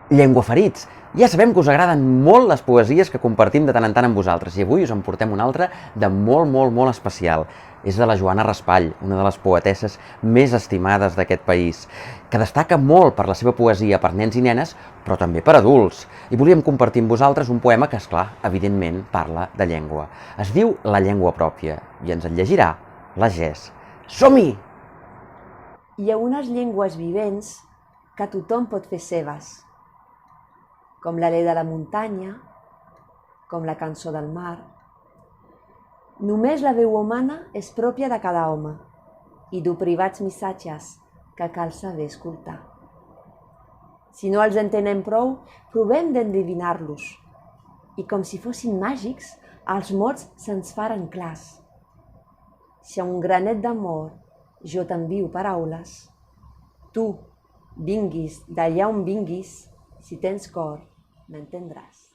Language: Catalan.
Llengüaferits! Ja sabem que us agraden molt les poesies que compartim de tant en tant amb vosaltres i avui us en portem una altra de molt especial. És de la Joana Raspall, una de les poetesses més estimades d'aquest país, que destaca molt per la seva poesia per nens i nenes, però també per adults. I volíem compartir amb vosaltres un poema que, esclar, evidentment parla de llengua. Es diu La llengua pròpia i ens el llegirà la Jess. Som-hi! Hi ha unes llengües vivents que tothom pot fer seves, com l'alè de la muntanya, com la cançó del mar. Només la veu humana és pròpia de cada home i du privats missatges que cal saber escoltar. Si no els entenem prou, provem d'endevinar-los i com si fossin màgics, els mots se'ns faran clars. Si a un granet d'amor jo t'envio paraules, tu, vinguis d'allà on vinguis, si tens cor, m'entendràs.